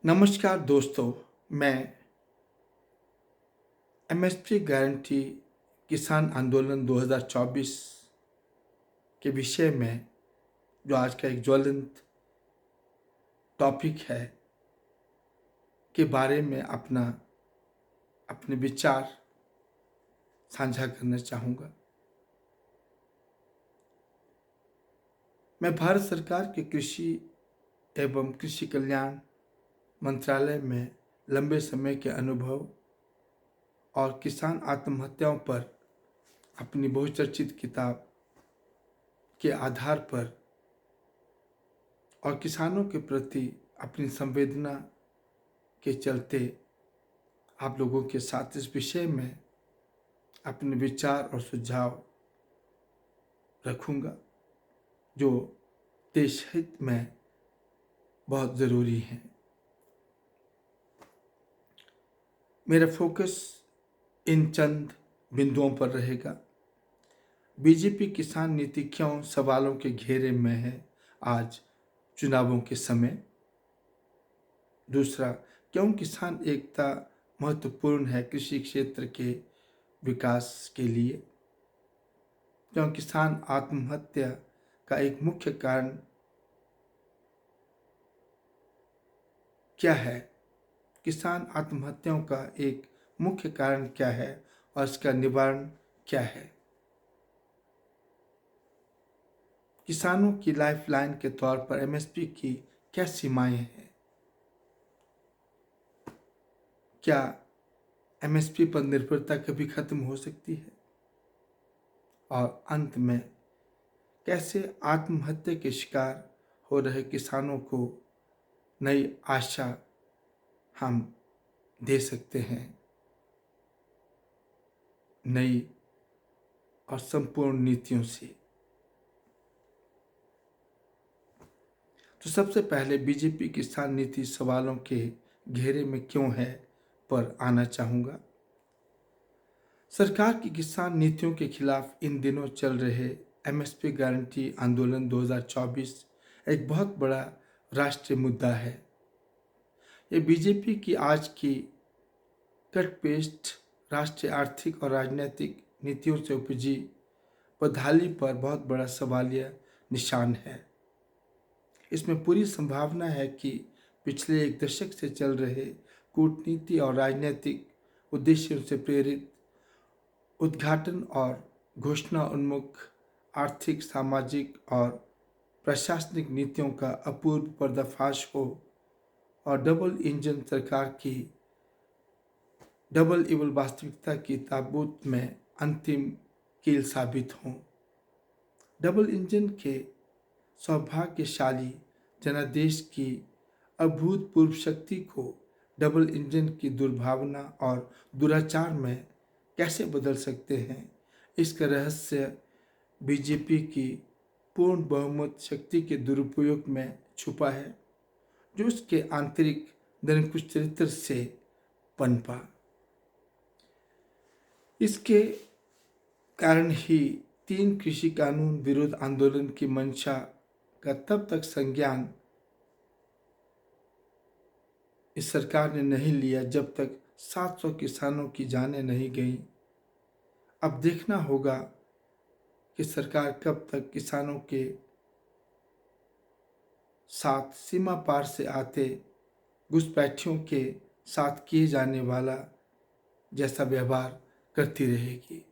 नमस्कार दोस्तों, मैं एमएसपी गारंटी किसान आंदोलन 2024 के विषय में जो आज का एक ज्वलंत टॉपिक है के बारे में अपने विचार साझा करना चाहूँगा। मैं भारत सरकार के कृषि एवं कृषि कल्याण मंत्रालय में लंबे समय के अनुभव और किसान आत्महत्याओं पर अपनी बहुचर्चित किताब के आधार पर और किसानों के प्रति अपनी संवेदना के चलते आप लोगों के साथ इस विषय में अपने विचार और सुझाव रखूंगा जो देश हित में बहुत ज़रूरी है। मेरा फोकस इन चंद बिंदुओं पर रहेगा। बीजेपी किसान नीति क्यों सवालों के घेरे में है आज चुनावों के समय। दूसरा, क्यों किसान एकता महत्वपूर्ण है कृषि क्षेत्र के विकास के लिए। क्यों किसान आत्महत्या का एक मुख्य कारण क्या है, किसान आत्महत्याओं का एक मुख्य कारण क्या है और इसका निवारण क्या है। किसानों की लाइफलाइन के तौर पर एमएसपी की क्या सीमाएं हैं। क्या एमएसपी पर निर्भरता कभी खत्म हो सकती है। और अंत में कैसे आत्महत्या के शिकार हो रहे किसानों को नई आशा हम दे सकते हैं, नई और संपूर्ण नीतियों से। तो सबसे पहले बीजेपी किसान नीति सवालों के घेरे में क्यों है पर आना चाहूँगा। सरकार की किसान नीतियों के खिलाफ इन दिनों चल रहे एमएसपी गारंटी आंदोलन 2024 एक बहुत बड़ा राष्ट्रीय मुद्दा है। ये बीजेपी की आज की कट पेस्ट राष्ट्रीय आर्थिक और राजनीतिक नीतियों से उपजी बदहाली पर बहुत बड़ा सवालिया निशान है। इसमें पूरी संभावना है कि पिछले एक दशक से चल रहे कूटनीति और राजनीतिक उद्देश्यों से प्रेरित उद्घाटन और घोषणा उन्मुख आर्थिक, सामाजिक और प्रशासनिक नीतियों का अपूर्व पर्दाफाश हो और डबल इंजन सरकार की डबल इवल वास्तविकता की ताबूत में अंतिम कील साबित हों। डबल इंजन के सौभाग्यशाली जनादेश की अभूतपूर्व शक्ति को डबल इंजन की दुर्भावना और दुराचार में कैसे बदल सकते हैं, इसका रहस्य बीजेपी की पूर्ण बहुमत शक्ति के दुरुपयोग में छुपा है, जो उसके आंतरिक निरंकुश चरित्र से पनपा। इसके कारण ही 3 कृषि कानून विरोध आंदोलन की मंशा का तब तक संज्ञान इस सरकार ने नहीं लिया जब तक 700 किसानों की जानें नहीं गईं। अब देखना होगा कि सरकार कब तक किसानों के साथ सीमा पार से आते घुसपैठियों के साथ किए जाने वाला जैसा व्यवहार करती रहेगी।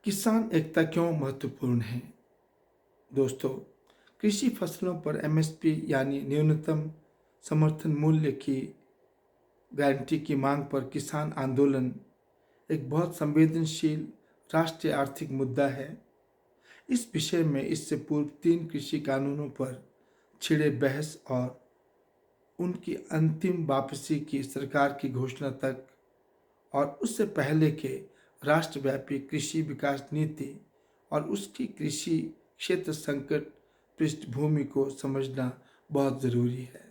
किसान एकता क्यों महत्वपूर्ण है। दोस्तों, कृषि फसलों पर एमएसपी यानी न्यूनतम समर्थन मूल्य की गारंटी की मांग पर किसान आंदोलन एक बहुत संवेदनशील राष्ट्रीय आर्थिक मुद्दा है। इस विषय में इससे पूर्व 3 कृषि कानूनों पर छिड़े बहस और उनकी अंतिम वापसी की सरकार की घोषणा तक और उससे पहले के राष्ट्रव्यापी कृषि विकास नीति और उसकी कृषि क्षेत्र संकट पृष्ठभूमि को समझना बहुत जरूरी है।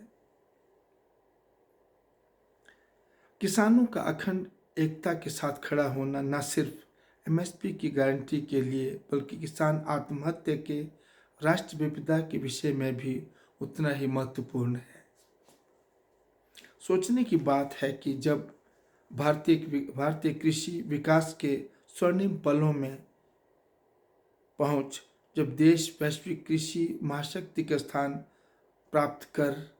किसानों का अखंड एकता के साथ खड़ा होना न सिर्फ एमएसपी की गारंटी के लिए बल्कि किसान आत्महत्या के राष्ट्र विपदा के विषय में भी उतना ही महत्वपूर्ण है। सोचने की बात है कि जब भारतीय कृषि विकास के स्वर्णिम पलों में पहुंच, जब देश वैश्विक कृषि महाशक्ति का स्थान प्राप्त कर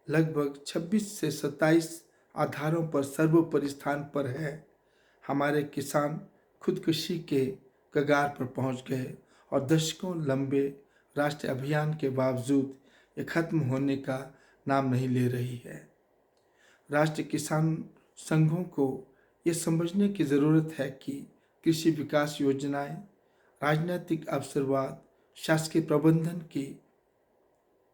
लगभग 26 से 27 आधारों पर सर्वोपरि स्थान पर है, हमारे किसान खुदकुशी के कगार पर पहुंच गए और दशकों लंबे राष्ट्रीय अभियान के बावजूद ये खत्म होने का नाम नहीं ले रही है। राष्ट्रीय किसान संघों को ये समझने की ज़रूरत है कि कृषि विकास योजनाएं, राजनीतिक अवसरवाद, शासकीय प्रबंधन की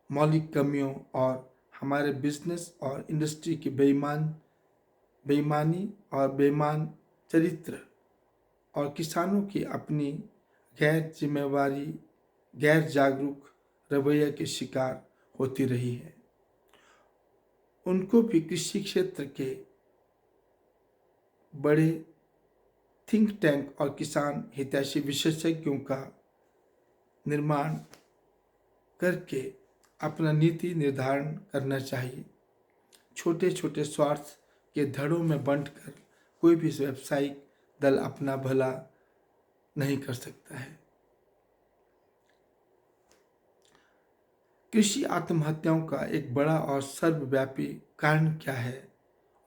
मौलिक कमियों और हमारे बिजनेस और इंडस्ट्री की बेईमानी और बेईमान चरित्र और किसानों की अपनी गैर जिम्मेवारी, गैर जागरूक रवैया के शिकार होती रही है। उनको भी कृषि क्षेत्र के बड़े थिंक टैंक और किसान हितैषी विशेषज्ञों का निर्माण करके अपना नीति निर्धारण करना चाहिए। छोटे छोटे स्वार्थ के धड़ों में बंटकर कोई भी व्यावसायिक दल अपना भला नहीं कर सकता है। कृषि आत्महत्याओं का एक बड़ा और सर्वव्यापी कारण क्या है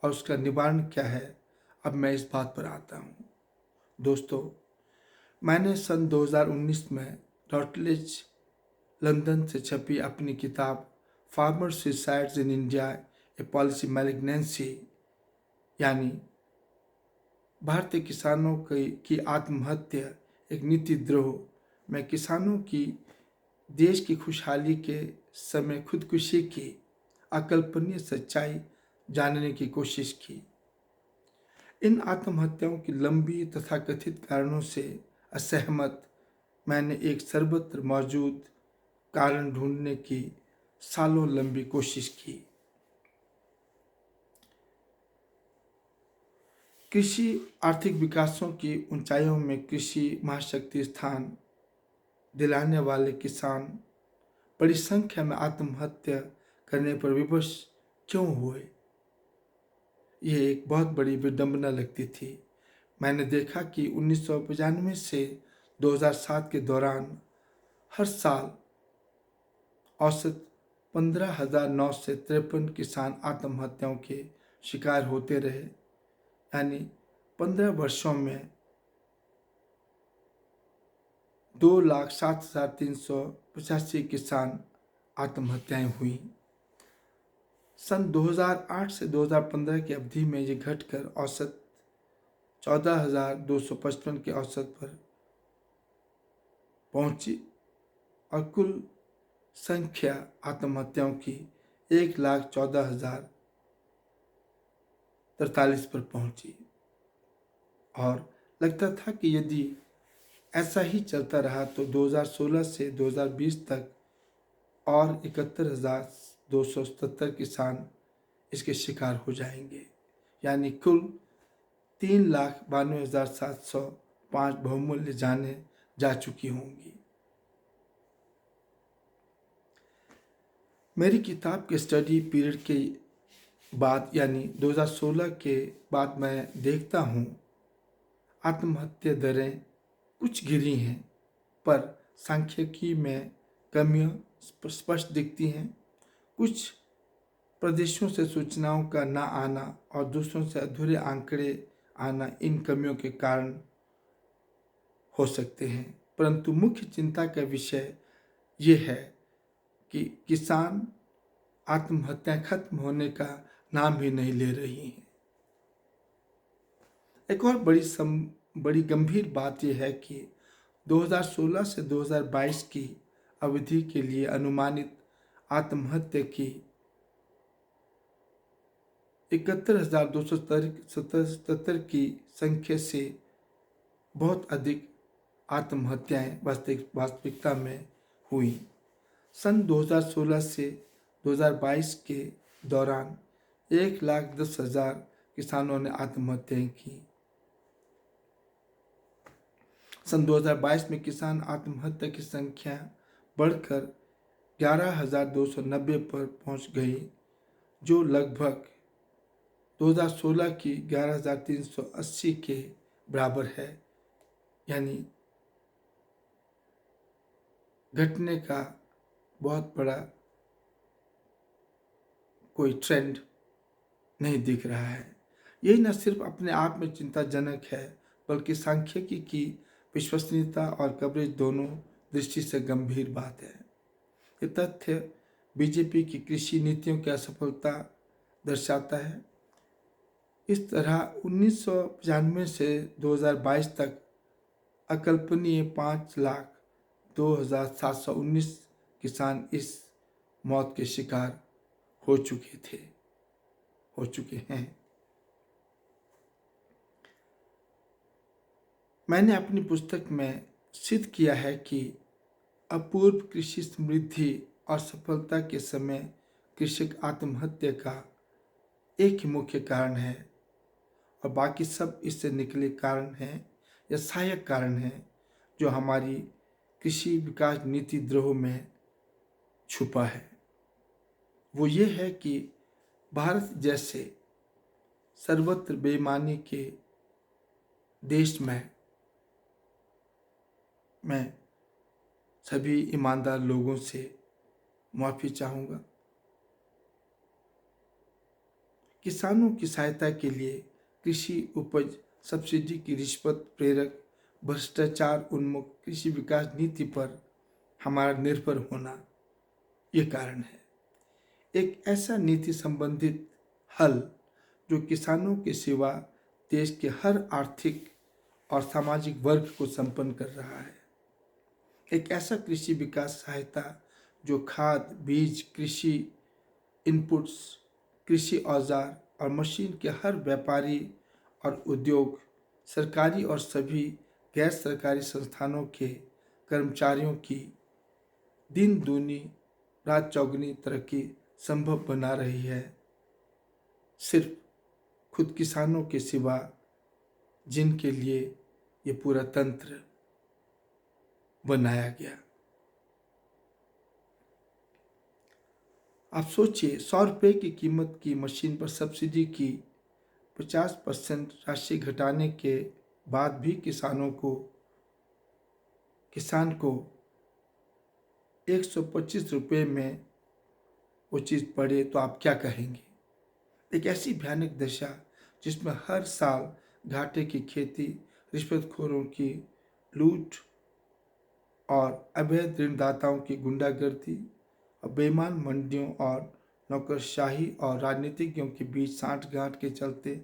और उसका निवारण क्या है, अब मैं इस बात पर आता हूँ। दोस्तों, मैंने सन 2019 में रॉटलेज लंदन से छपी अपनी किताब farmer suicides in India A policy malignancy यानी भारतीय किसानों की आत्महत्या एक नीति द्रोह में किसानों की देश की खुशहाली के समय खुदकुशी की अकल्पनीय सच्चाई जानने की कोशिश की। इन आत्महत्याओं की लंबी तथा कथित कारणों से असहमत मैंने एक सर्वत्र मौजूद कारण ढूंढने की सालों लंबी कोशिश की। कृषि आर्थिक विकासों की ऊंचाइयों में कृषि महाशक्ति स्थान दिलाने वाले किसान बड़ी संख्या में आत्महत्या करने पर विवश क्यों हुए, यह एक बहुत बड़ी विडंबना लगती थी। मैंने देखा कि 1995 से 2007 के दौरान हर साल औसत 15,953 किसान आत्महत्याओं के शिकार होते रहे, यानी 15 वर्षों में 2,07,385 किसान आत्महत्याएं हुई। सन 2008 से 2015 की अवधि में ये घटकर औसत 14,255 के औसत पर पहुंची और कुल संख्या आत्महत्याओं की 1,14,043 पर पहुंची और लगता था कि यदि ऐसा ही चलता रहा तो 2016 से 2020 तक और 71,277 किसान इसके शिकार हो जाएंगे, यानी कुल 3,92,705 बहुमूल्य जानें जा चुकी होंगी। मेरी किताब के स्टडी पीरियड के बाद यानी 2016 के बाद मैं देखता हूँ आत्महत्या दरें कुछ गिरी हैं, पर सांख्यिकी में कमियां स्पष्ट दिखती हैं। कुछ प्रदेशों से सूचनाओं का न आना और दूसरों से अधूरे आंकड़े आना इन कमियों के कारण हो सकते हैं, परंतु मुख्य चिंता का विषय ये है कि किसान आत्महत्या खत्म होने का नाम भी नहीं ले रही हैं। एक और बड़ी गंभीर बात यह है कि 2016 से 2022 की अवधि के लिए अनुमानित आत्महत्या की 71,277 की संख्या से बहुत अधिक आत्महत्याएं वास्तविकता में हुई। सन 2016 से 2022 के दौरान 1,10,000 किसानों ने आत्महत्याएं की। सन 2022 में किसान आत्महत्या की संख्या बढ़कर 11,290 पर पहुंच गई, जो लगभग 2016 की 11,380 के बराबर है। यानी घटने का बहुत बड़ा कोई ट्रेंड नहीं दिख रहा है। यही न सिर्फ अपने आप में चिंताजनक है, बल्कि सांख्यिकी की विश्वसनीयता और कवरेज दोनों दृष्टि से गंभीर बात है। ये तथ्य बीजेपी की कृषि नीतियों की असफलता दर्शाता है। इस तरह 1995 से 2022 तक अकल्पनीय 5,02,719 किसान इस मौत के शिकार हो चुके हैं। मैंने अपनी पुस्तक में सिद्ध किया है कि अपूर्व कृषि समृद्धि और सफलता के समय कृषक आत्महत्या का एक ही मुख्य कारण है, और बाकी सब इससे निकले कारण हैं या सहायक कारण हैं, जो हमारी कृषि विकास नीति द्रोह में छुपा है। वो ये है कि भारत जैसे सर्वत्र बेईमानी के देश में मैं सभी ईमानदार लोगों से माफ़ी चाहूँगा। किसानों की सहायता के लिए कृषि उपज सब्सिडी की रिश्वत प्रेरक भ्रष्टाचार उन्मुख कृषि विकास नीति पर हमारा निर्भर होना ये कारण है। एक ऐसा नीति संबंधित हल जो किसानों के सिवा देश के हर आर्थिक और सामाजिक वर्ग को संपन्न कर रहा है। एक ऐसा कृषि विकास सहायता जो खाद, बीज, कृषि इनपुट्स, कृषि औजार और मशीन के हर व्यापारी और उद्योग, सरकारी और सभी गैर सरकारी संस्थानों के कर्मचारियों की दिन दूनी रात चौगुनी तरक्की संभव बना रही है, सिर्फ खुद किसानों के सिवा, जिनके लिए ये पूरा तंत्र बनाया गया। आप सोचिए, 100 रुपये की कीमत की मशीन पर सब्सिडी की 50% राशि घटाने के बाद भी किसान को 125 रुपये में वो चीज़ पड़े तो आप क्या कहेंगे? एक ऐसी भयानक दशा जिसमें हर साल घाटे की खेती, रिश्वतखोरों की लूट और अवैध ऋणदाताओं की गुंडागर्दी और बेईमान मंडियों और नौकरशाही और राजनीतिज्ञों के बीच साठगांठ के चलते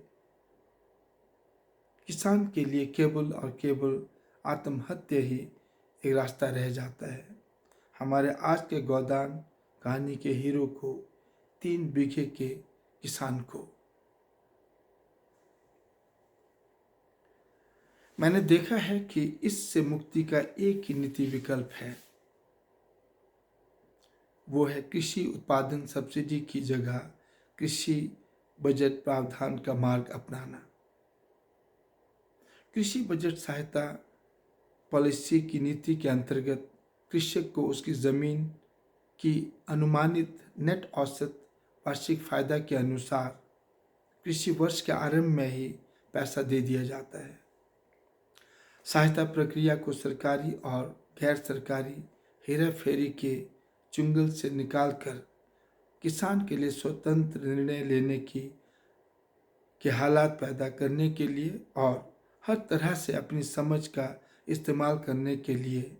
किसान के लिए केवल और केवल आत्महत्या ही एक रास्ता रह जाता है। हमारे आज के गोदान कहानी के हीरो को, 3 बीघे के किसान को, मैंने देखा है कि इससे मुक्ति का एक ही नीति विकल्प है। वो है कृषि उत्पादन सब्सिडी की जगह कृषि बजट प्रावधान का मार्ग अपनाना। कृषि बजट सहायता पॉलिसी की नीति के अंतर्गत कृषक को उसकी ज़मीन की अनुमानित नेट औसत वार्षिक फायदा के अनुसार कृषि वर्ष के आरंभ में ही पैसा दे दिया जाता है। सहायता प्रक्रिया को सरकारी और गैर सरकारी हेरा फेरी के चुंगल से निकालकर किसान के लिए स्वतंत्र निर्णय लेने के हालात पैदा करने के लिए और हर तरह से अपनी समझ का इस्तेमाल करने के लिए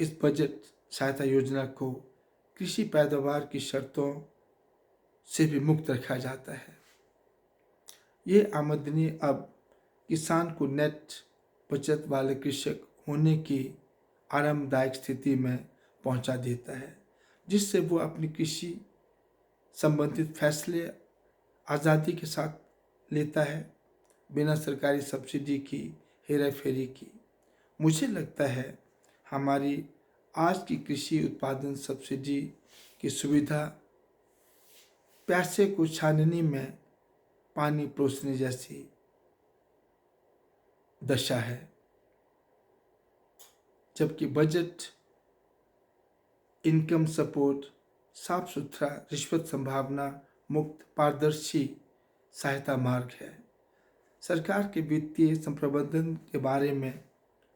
इस बजट सहायता योजना को कृषि पैदावार की शर्तों से भी मुक्त रखा जाता है। ये आमदनी अब किसान को नेट बचत वाले कृषक होने की आरामदायक स्थिति में पहुंचा देता है, जिससे वो अपनी कृषि संबंधित फैसले आज़ादी के साथ लेता है, बिना सरकारी सब्सिडी की हेरा फेरी की। मुझे लगता है हमारी आज की कृषि उत्पादन सब्सिडी की सुविधा प्यासे को छाननी में पानी परोसने जैसी दशा है, जबकि बजट इनकम सपोर्ट, साफ सुथरा, रिश्वत संभावना मुक्त, पारदर्शी सहायता मार्ग है। सरकार के वित्तीय संप्रबंधन के बारे में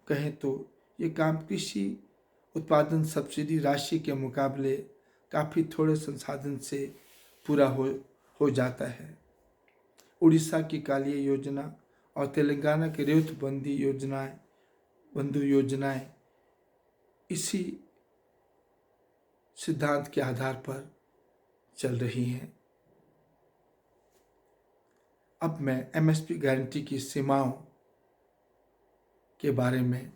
कहें तो ये काम कृषि उत्पादन सब्सिडी राशि के मुकाबले काफ़ी थोड़े संसाधन से पूरा हो जाता है। उड़ीसा की कालिया योजना और तेलंगाना की रेत बंधु योजनाएं इसी सिद्धांत के आधार पर चल रही हैं। अब मैं एमएसपी गारंटी की सीमाओं के बारे में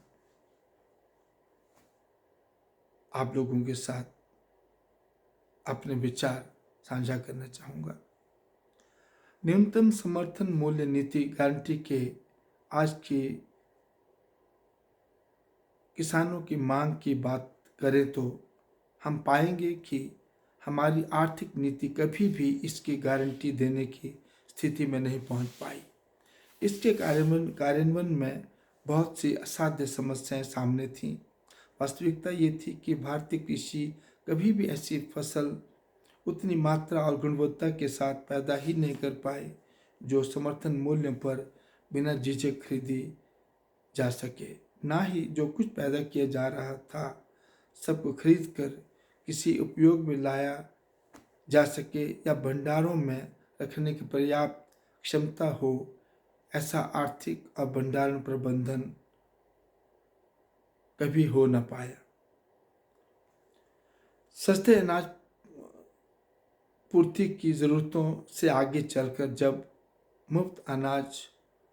आप लोगों के साथ अपने विचार साझा करना चाहूँगा। न्यूनतम समर्थन मूल्य नीति गारंटी के आज की किसानों की मांग की बात करें तो हम पाएंगे कि हमारी आर्थिक नीति कभी भी इसकी गारंटी देने की स्थिति में नहीं पहुंच पाई। इसके कार्यान्वयन में बहुत सी असाध्य समस्याएं सामने थीं। वास्तविकता ये थी कि भारतीय कृषि कभी भी ऐसी फसल उतनी मात्रा और गुणवत्ता के साथ पैदा ही नहीं कर पाए जो समर्थन मूल्य पर बिना झिझक खरीदी जा सके। ना ही जो कुछ पैदा किया जा रहा था सबको खरीद कर किसी उपयोग में लाया जा सके या भंडारों में रखने की पर्याप्त क्षमता हो, ऐसा आर्थिक और भंडारण प्रबंधन कभी हो न पाया। सस्ते अनाज पूर्ति की ज़रूरतों से आगे चलकर जब मुफ्त अनाज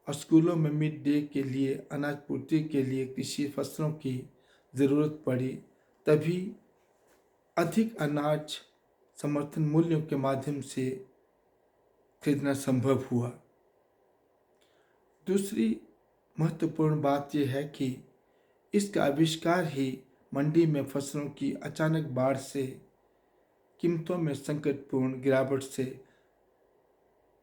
और स्कूलों में मिड डे के लिए अनाज पूर्ति के लिए कृषि फसलों की ज़रूरत पड़ी, तभी अधिक अनाज समर्थन मूल्यों के माध्यम से खरीदना संभव हुआ। दूसरी महत्वपूर्ण बात यह है कि इसका आविष्कार ही मंडी में फसलों की अचानक बाढ़ से कीमतों में संकटपूर्ण गिरावट से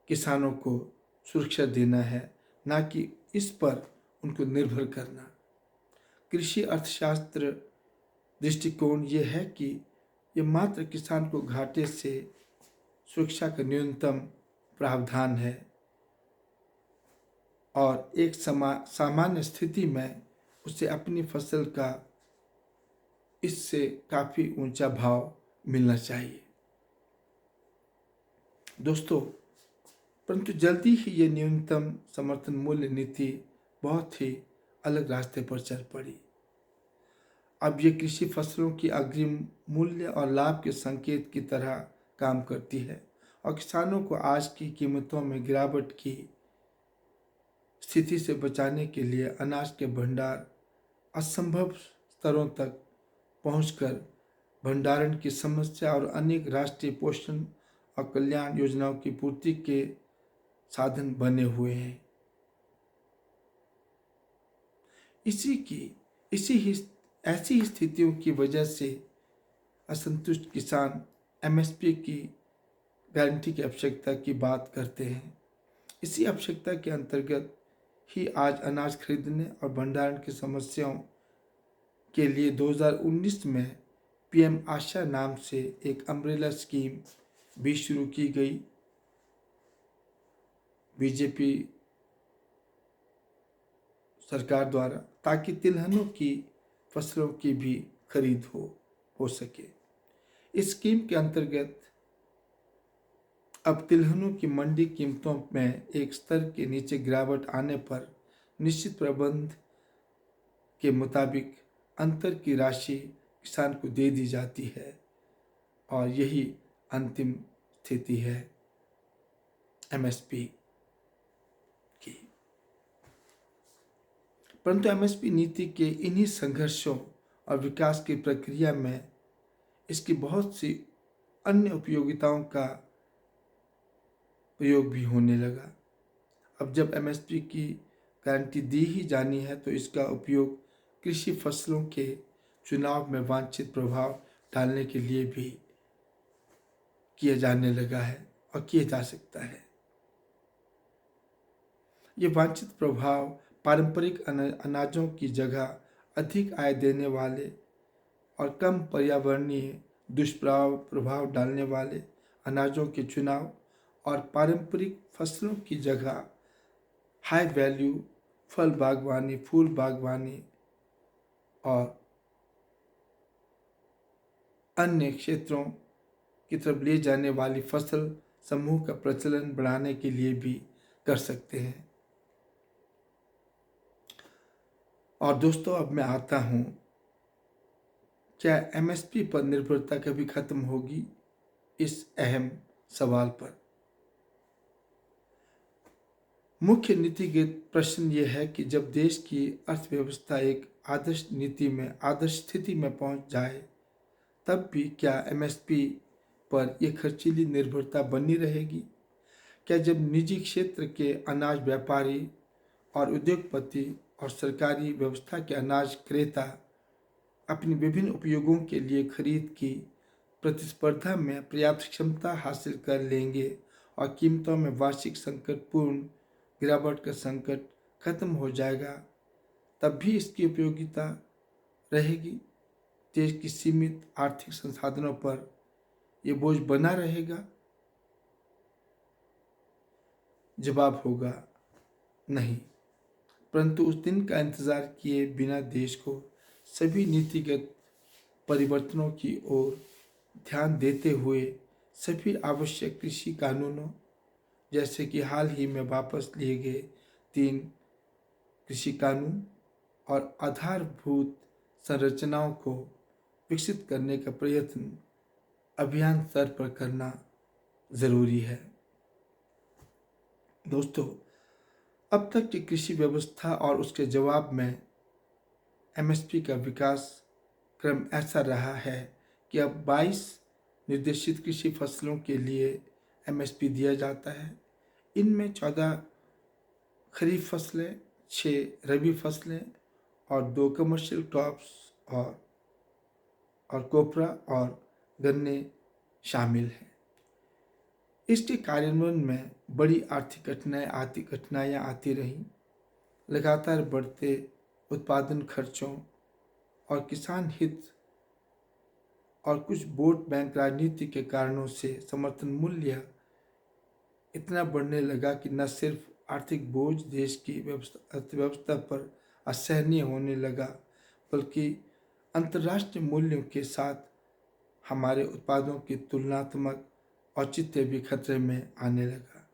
किसानों को सुरक्षा देना है, ना कि इस पर उनको निर्भर करना। कृषि अर्थशास्त्र दृष्टिकोण ये है कि ये मात्र किसान को घाटे से सुरक्षा का न्यूनतम प्रावधान है और एक सामान्य स्थिति में उसे अपनी फसल का इससे काफ़ी ऊंचा भाव मिलना चाहिए। दोस्तों, परंतु जल्दी ही ये न्यूनतम समर्थन मूल्य नीति बहुत ही अलग रास्ते पर चल पड़ी। अब ये कृषि फसलों की अग्रिम मूल्य और लाभ के संकेत की तरह काम करती है और किसानों को आज की कीमतों में गिरावट की स्थिति से बचाने के लिए अनाज के भंडार असंभव स्तरों तक पहुंचकर भंडारण की समस्या और अनेक राष्ट्रीय पोषण और कल्याण योजनाओं की पूर्ति के साधन बने हुए हैं। ऐसी स्थितियों की वजह से असंतुष्ट किसान एमएसपी की गारंटी की आवश्यकता की बात करते हैं। इसी आवश्यकता के अंतर्गत ही आज अनाज खरीदने और भंडारण की समस्याओं के लिए 2019 में पीएम आशा नाम से एक अम्ब्रेला स्कीम भी शुरू की गई। बीजेपी सरकार द्वारा, ताकि तिलहनों की फसलों की भी खरीद हो सके। इस स्कीम के अंतर्गत अब तिलहनों की मंडी कीमतों में एक स्तर के नीचे गिरावट आने पर निश्चित प्रबंध के मुताबिक अंतर की राशि किसान को दे दी जाती है और यही अंतिम स्थिति है एमएसपी की। परंतु एमएसपी नीति के इन्हीं संघर्षों और विकास की प्रक्रिया में इसकी बहुत सी अन्य उपयोगिताओं का प्रयोग भी होने लगा। अब जब एमएसपी की गारंटी दी ही जानी है तो इसका उपयोग कृषि फसलों के चुनाव में वांछित प्रभाव डालने के लिए भी किया जाने लगा है और किया जा सकता है। ये वांछित प्रभाव पारंपरिक अनाजों की जगह अधिक आय देने वाले और कम पर्यावरणीय दुष्प्रभाव प्रभाव डालने वाले अनाजों के चुनाव और पारंपरिक फसलों की जगह हाई वैल्यू फल बागवानी, फूल बागवानी और अन्य क्षेत्रों की तरफ ले जाने वाली फसल समूह का प्रचलन बढ़ाने के लिए भी कर सकते हैं। और दोस्तों, अब मैं आता हूँ, क्या एमएसपी पर निर्भरता कभी खत्म होगी, इस अहम सवाल पर। मुख्य नीतिगत प्रश्न ये है कि जब देश की अर्थव्यवस्था एक आदर्श स्थिति में पहुंच जाए, तब भी क्या एमएसपी पर यह खर्चीली निर्भरता बनी रहेगी? क्या जब निजी क्षेत्र के अनाज व्यापारी और उद्योगपति और सरकारी व्यवस्था के अनाज क्रेता अपनी विभिन्न उपयोगों के लिए खरीद की प्रतिस्पर्धा में पर्याप्त क्षमता हासिल कर लेंगे और कीमतों में वार्षिक संकटपूर्ण गिरावट का संकट खत्म हो जाएगा, तब भी इसकी उपयोगिता रहेगी? देश की सीमित आर्थिक संसाधनों पर यह बोझ बना रहेगा? जवाब होगा नहीं। परंतु उस दिन का इंतजार किए बिना देश को सभी नीतिगत परिवर्तनों की ओर ध्यान देते हुए सभी आवश्यक कृषि कानूनों, जैसे कि हाल ही में वापस लिए गए 3 कृषि कानून और आधारभूत संरचनाओं को विकसित करने का प्रयत्न अभियान स्तर पर करना जरूरी है। दोस्तों, अब तक की कृषि व्यवस्था और उसके जवाब में एमएसपी का विकास क्रम ऐसा रहा है कि अब 22 निर्देशित कृषि फसलों के लिए एमएसपी दिया जाता है। इनमें 14 खरीफ फसलें, 6 रबी फसलें और 2 कमर्शियल क्रॉप्स और कोपरा और गन्ने शामिल हैं। इसके कार्यान्वयन में बड़ी आर्थिक कठिनाइयाँ आती रहीं। लगातार बढ़ते उत्पादन खर्चों और किसान हित और कुछ वोट बैंक राजनीति के कारणों से समर्थन मूल्य इतना बढ़ने लगा कि न सिर्फ आर्थिक बोझ देश की अर्थव्यवस्था पर असहनीय होने लगा, बल्कि अंतर्राष्ट्रीय मूल्यों के साथ हमारे उत्पादों की तुलनात्मक औचित्य भी खतरे में आने लगा।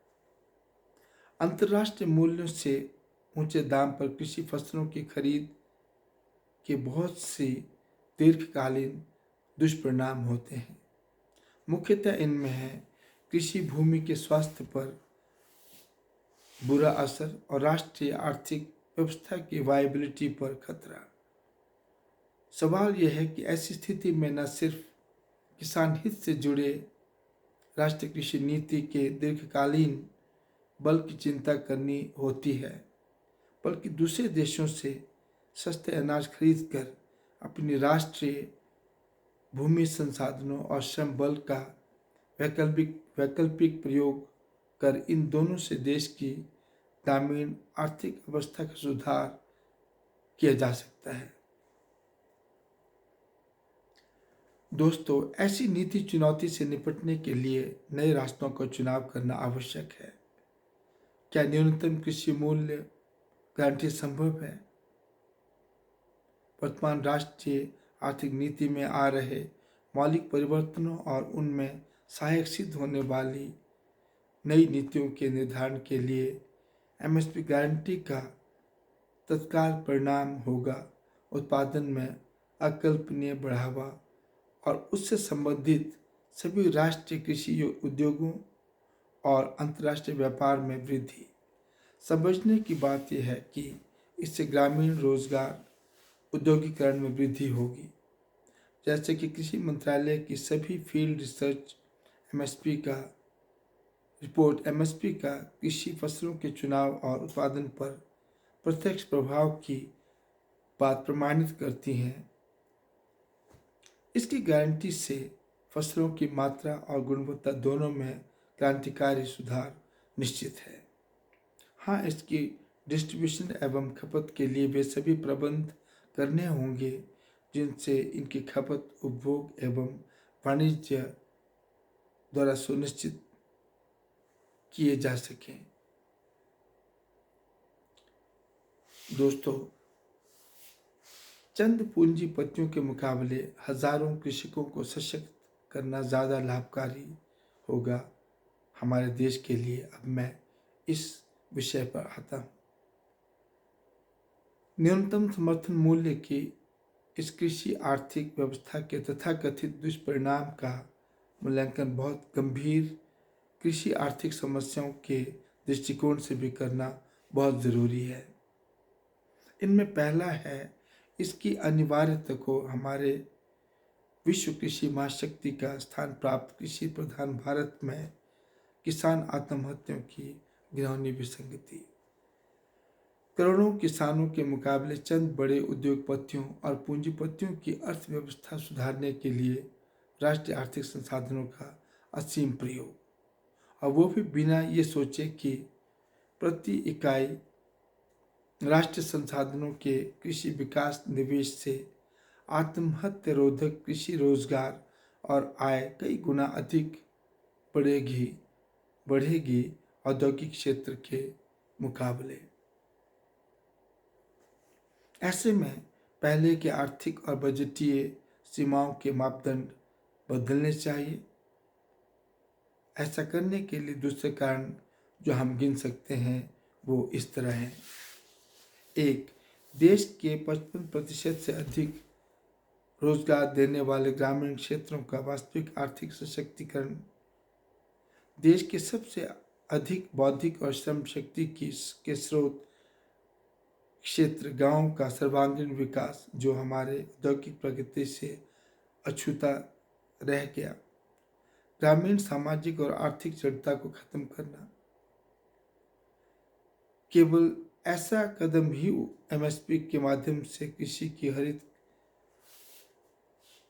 अंतर्राष्ट्रीय मूल्यों से ऊंचे दाम पर कृषि फसलों की खरीद के बहुत सी दीर्घकालीन दुष्परिणाम होते हैं। मुख्यतः इनमें है कृषि भूमि के स्वास्थ्य पर बुरा असर और राष्ट्रीय आर्थिक व्यवस्था की वायबिलिटी पर खतरा। सवाल यह है कि ऐसी स्थिति में न सिर्फ किसान हित से जुड़े राष्ट्रीय कृषि नीति के दीर्घकालीन बल की चिंता करनी होती है, बल्कि दूसरे देशों से सस्ते अनाज खरीदकर अपनी राष्ट्रीय भूमि संसाधनों और श्रम बल का वैकल्पिक प्रयोग कर इन दोनों से देश की ग्रामीण आर्थिक अवस्था का सुधार किया जा सकता है। दोस्तों, ऐसी नीति चुनौती से निपटने के लिए नए रास्तों का चुनाव करना आवश्यक है। क्या न्यूनतम कृषि मूल्य गारंटी संभव है? वर्तमान राष्ट्रीय आर्थिक नीति में आ रहे मौलिक परिवर्तनों और उनमें सहायक सिद्ध होने वाली नई नीतियों के निर्धारण के लिए एमएसपी गारंटी का तत्काल परिणाम होगा उत्पादन में अकल्पनीय बढ़ावा और उससे संबंधित सभी राष्ट्रीय कृषि उद्योगों और अंतर्राष्ट्रीय व्यापार में वृद्धि। समझने की बात यह है कि इससे ग्रामीण रोजगार औद्योगिकरण में वृद्धि होगी। जैसे कि कृषि मंत्रालय की सभी फील्ड रिसर्च एमएसपी का कृषि फसलों के चुनाव और उत्पादन पर प्रत्यक्ष प्रभाव की बात प्रमाणित करती हैं। इसकी गारंटी से फसलों की मात्रा और गुणवत्ता दोनों में क्रांतिकारी सुधार निश्चित है। हाँ, इसकी डिस्ट्रीब्यूशन एवं खपत के लिए वे सभी प्रबंध करने होंगे, जिनसे इनकी खपत उपभोग एवं वाणिज्य द्वारा सुनिश्चित किए जा सकें। दोस्तों, चंद पूंजीपतियों के मुकाबले हजारों कृषकों को सशक्त करना ज़्यादा लाभकारी होगा हमारे देश के लिए। अब मैं इस विषय पर आता हूँ। न्यूनतम समर्थन मूल्य की इस कृषि आर्थिक व्यवस्था के तथाकथित दुष्परिणाम का मूल्यांकन बहुत गंभीर कृषि आर्थिक समस्याओं के दृष्टिकोण से भी करना बहुत ज़रूरी है। इनमें पहला है इसकी अनिवार्यता को हमारे विश्व कृषि महाशक्ति का स्थान प्राप्त कृषि प्रधान भारत में किसान आत्महत्याओं की घिनौनी विसंगति। करोड़ों किसानों के मुकाबले चंद बड़े उद्योगपतियों और पूंजीपतियों की अर्थव्यवस्था सुधारने के लिए राष्ट्रीय आर्थिक संसाधनों का असीम प्रयोग, और वो भी बिना ये सोचे कि प्रति इकाई राष्ट्रीय संसाधनों के कृषि विकास निवेश से आत्महत्या रोधक कृषि रोजगार और आय कई गुना अधिक बढ़ेगी औद्योगिक क्षेत्र के मुकाबले। ऐसे में पहले के आर्थिक और बजटीय सीमाओं के मापदंड बदलने चाहिए। ऐसा करने के लिए दूसरे कारण जो हम गिन सकते हैं वो इस तरह हैं। एक, देश के 55% से अधिक रोजगार देने वाले ग्रामीण क्षेत्रों का वास्तविक आर्थिक सशक्तिकरण, देश के सबसे अधिक बौद्धिक और श्रम शक्ति के स्रोत क्षेत्र गांवों का सर्वांगीण विकास जो हमारे औद्योगिक प्रगति से अछूता रह गया, ग्रामीण सामाजिक और आर्थिक जड़ता को खत्म करना। केवल ऐसा कदम ही एमएसपी के माध्यम से कृषि की हरित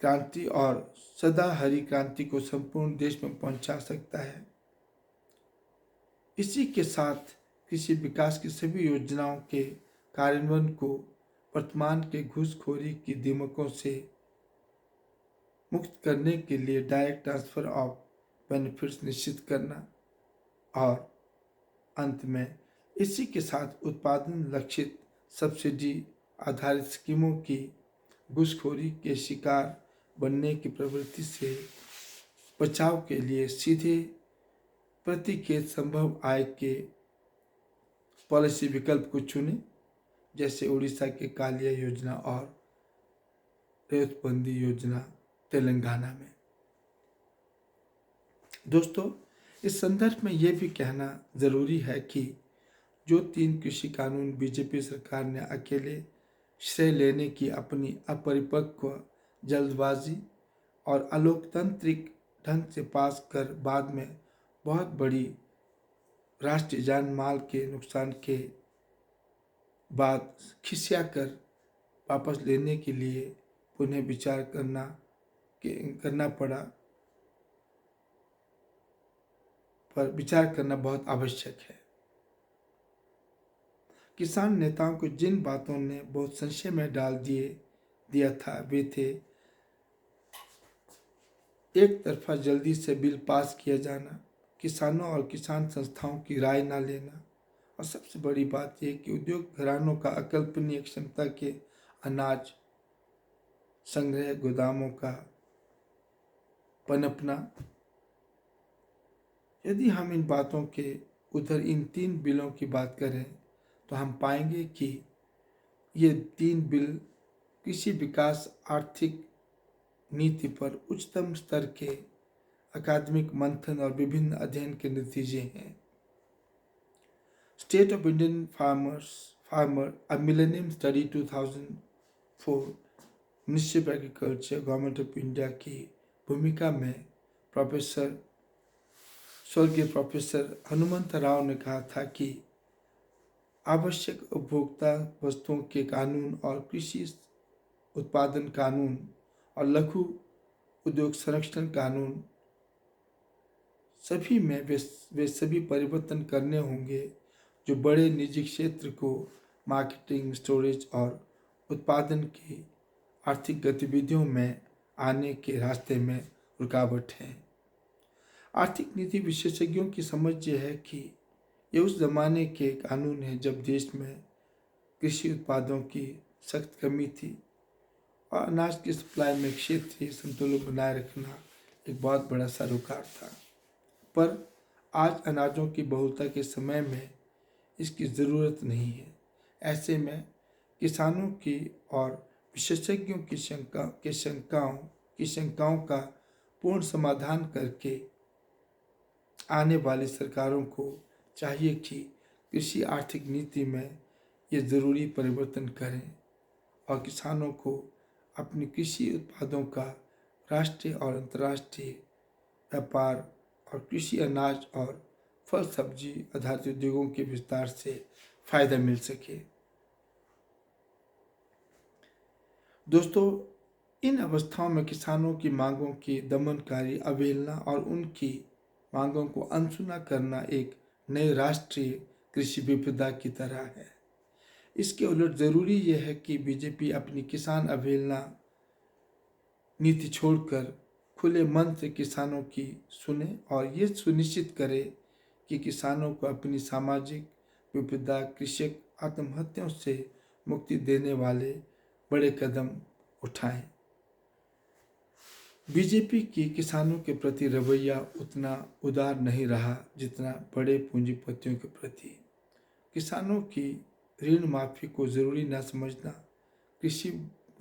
क्रांति और सदा हरी क्रांति को संपूर्ण देश में पहुंचा सकता है। इसी के साथ कृषि विकास की सभी योजनाओं के कार्यान्वयन को वर्तमान के घूसखोरी की दीमकों से मुक्त करने के लिए डायरेक्ट ट्रांसफर ऑफ बेनिफिट्स निश्चित करना, और अंत में इसी के साथ उत्पादन लक्षित सब्सिडी आधारित स्कीमों की घूसखोरी के शिकार बनने की प्रवृत्ति से बचाव के लिए सीधे प्रति खेत संभव आय के पॉलिसी विकल्प को चुने, जैसे उड़ीसा के कालिया योजना और रेतबंदी योजना तेलंगाना में। दोस्तों, इस संदर्भ में ये भी कहना जरूरी है कि जो 3 कृषि कानून बीजेपी सरकार ने अकेले श्रेय लेने की अपनी अपरिपक्व जल्दबाजी और अलोकतांत्रिक ढंग से पास कर बाद में बहुत बड़ी राष्ट्रीय जान माल के नुकसान के बाद खिसिया कर वापस लेने के लिए पुनः विचार करना पड़ा, पर विचार करना बहुत आवश्यक है। किसान नेताओं को जिन बातों ने बहुत संशय में डाल दिया था वे थे, एक तरफा जल्दी से बिल पास किया जाना, किसानों और किसान संस्थाओं की राय न लेना, और सबसे बड़ी बात यह कि उद्योग घरानों का अकल्पनीय क्षमता के अनाज संग्रह गोदामों का पनपना। यदि हम इन बातों के उधर इन 3 बिलों की बात करें तो हम पाएंगे कि ये 3 बिल कृषि विकास आर्थिक नीति पर उच्चतम स्तर के अकादमिक मंथन और विभिन्न अध्ययन के नतीजे हैं। State of Indian farmer a millennium study 2004, ministry of agriculture, government of India की भूमिका में स्वर्गीय प्रोफेसर हनुमंत राव ने कहा था कि आवश्यक उपभोक्ता वस्तुओं के कानून और कृषि उत्पादन कानून और लघु उद्योग संरक्षण कानून सभी में वे सभी परिवर्तन करने होंगे जो बड़े निजी क्षेत्र को मार्केटिंग, स्टोरेज और उत्पादन के आर्थिक गतिविधियों में आने के रास्ते में रुकावट है। आर्थिक नीति विशेषज्ञों की समझ यह है कि ये उस जमाने के कानून है जब देश में कृषि उत्पादों की सख्त कमी थी और अनाज की सप्लाई में क्षेत्रीय संतुलन बनाए रखना एक बहुत बड़ा सरोकार था। पर आज अनाजों की बहुलता के समय में इसकी ज़रूरत नहीं है। ऐसे में किसानों की और विशेषज्ञों की शंकाओं का पूर्ण समाधान करके आने वाली सरकारों को चाहिए कि कृषि आर्थिक नीति में ये ज़रूरी परिवर्तन करें और किसानों को अपनी कृषि उत्पादों का राष्ट्रीय और अंतर्राष्ट्रीय व्यापार और कृषि अनाज और फल सब्जी आधारित उद्योगों के विस्तार से फायदा मिल सके। दोस्तों, इन अवस्थाओं में किसानों की मांगों की दमनकारी अवहेलना और उनकी मांगों को अनसुना करना एक नए राष्ट्रीय कृषि विपदा की तरह है। इसके उलट ज़रूरी यह है कि बीजेपी अपनी किसान अवहेलना नीति छोड़कर खुले मन से किसानों की सुने और ये सुनिश्चित करे कि किसानों को अपनी सामाजिक विपदा कृषक आत्महत्याओं से मुक्ति देने वाले बड़े कदम उठाएं। बीजेपी की किसानों के प्रति रवैया उतना उदार नहीं रहा जितना बड़े पूंजीपतियों के प्रति। किसानों की ऋण माफी को ज़रूरी न समझना, कृषि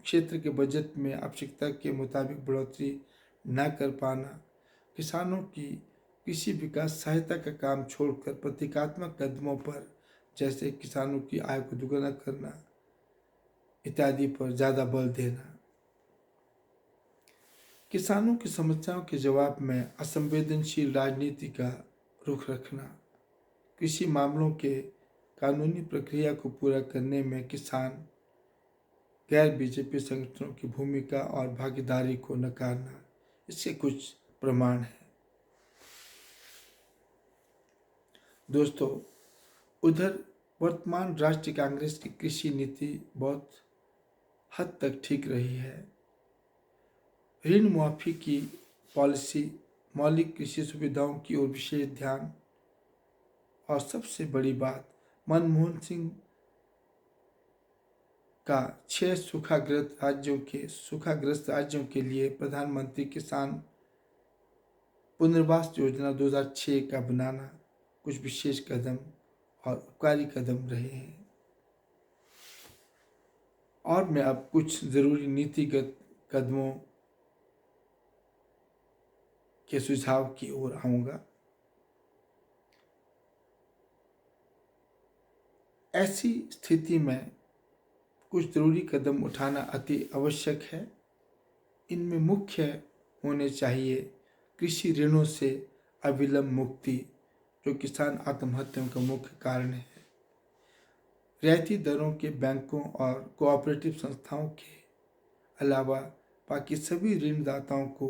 क्षेत्र के बजट में आवश्यकता के मुताबिक बढ़ोतरी न कर पाना, किसानों की कृषि विकास सहायता का काम छोड़कर प्रतीकात्मक कदमों पर जैसे किसानों की आय को दुगना करना इत्यादि पर ज़्यादा बल देना, किसानों की समस्याओं के जवाब में असंवेदनशील राजनीति का रुख रखना, कृषि मामलों के कानूनी प्रक्रिया को पूरा करने में किसान गैर बीजेपी संगठनों की भूमिका और भागीदारी को नकारना, इसके कुछ प्रमाण हैं। दोस्तों, उधर वर्तमान राष्ट्रीय कांग्रेस की कृषि नीति बहुत हद तक ठीक रही है। ऋण मुआफी की पॉलिसी, मौलिक कृषि सुविधाओं की ओर विशेष ध्यान और सबसे बड़ी बात, मनमोहन सिंह का 6 सूखाग्रस्त राज्यों के लिए प्रधानमंत्री किसान पुनर्वास योजना 2006 का बनाना कुछ विशेष कदम और उपकारी कदम रहे हैं। और मैं अब कुछ ज़रूरी नीतिगत कदमों के सुझाव की ओर आऊँगा। ऐसी स्थिति में कुछ ज़रूरी कदम उठाना अति आवश्यक है। इनमें मुख्य होने चाहिए कृषि ऋणों से अविलंब मुक्ति, जो किसान आत्महत्याओं का मुख्य कारण है, रियायती दरों के बैंकों और कोऑपरेटिव संस्थाओं के अलावा बाकी सभी ऋणदाताओं को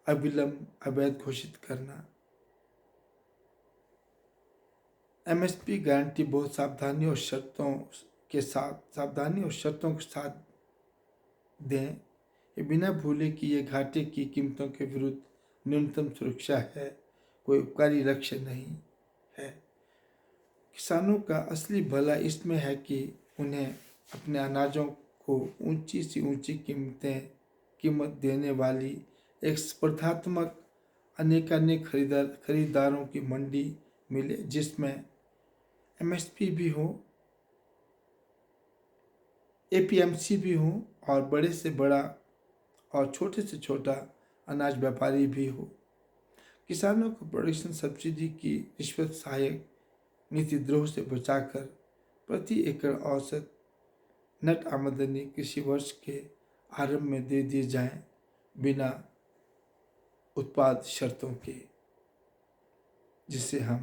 अविलंब अवैध घोषित करना, एमएसपी गारंटी बहुत सावधानी और शर्तों के साथ दें। ये बिना भूले कि ये घाटे की कीमतों के विरुद्ध न्यूनतम सुरक्षा है, कोई उपकारी लक्ष्य नहीं है। किसानों का असली भला इसमें है कि उन्हें अपने अनाजों को ऊंची से ऊंची कीमत देने वाली एक स्पर्धात्मक अनेकानेक खरीदारों की मंडी मिले, जिसमें एमएसपी भी हो, एपीएमसी भी हो और बड़े से बड़ा और छोटे से छोटा अनाज व्यापारी भी हो। किसानों को प्रोडक्शन सब्सिडी की रिश्वत सहायक नीति द्रोह से बचाकर प्रति एकड़ औसत नेट आमदनी कृषि वर्ष के आरंभ में दे दिए जाएं, बिना उत्पाद शर्तों के, जिसे हम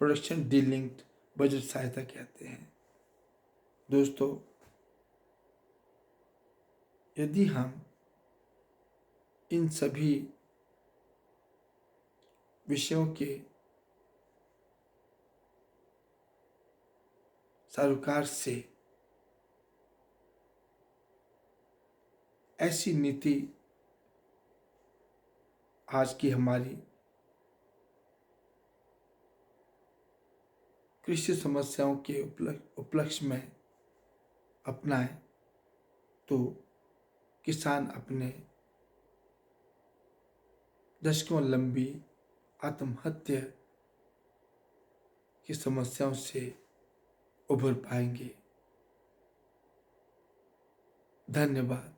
प्रोडक्शन डीलिंक्ड बजट सहायता कहते हैं। दोस्तों, यदि हम इन सभी विषयों के सरोकार से ऐसी नीति आज की हमारी कृषि समस्याओं के उपलक्ष्य में अपनाए तो किसान अपने दशकों लंबी आत्महत्या की समस्याओं से उभर पाएंगे। धन्यवाद।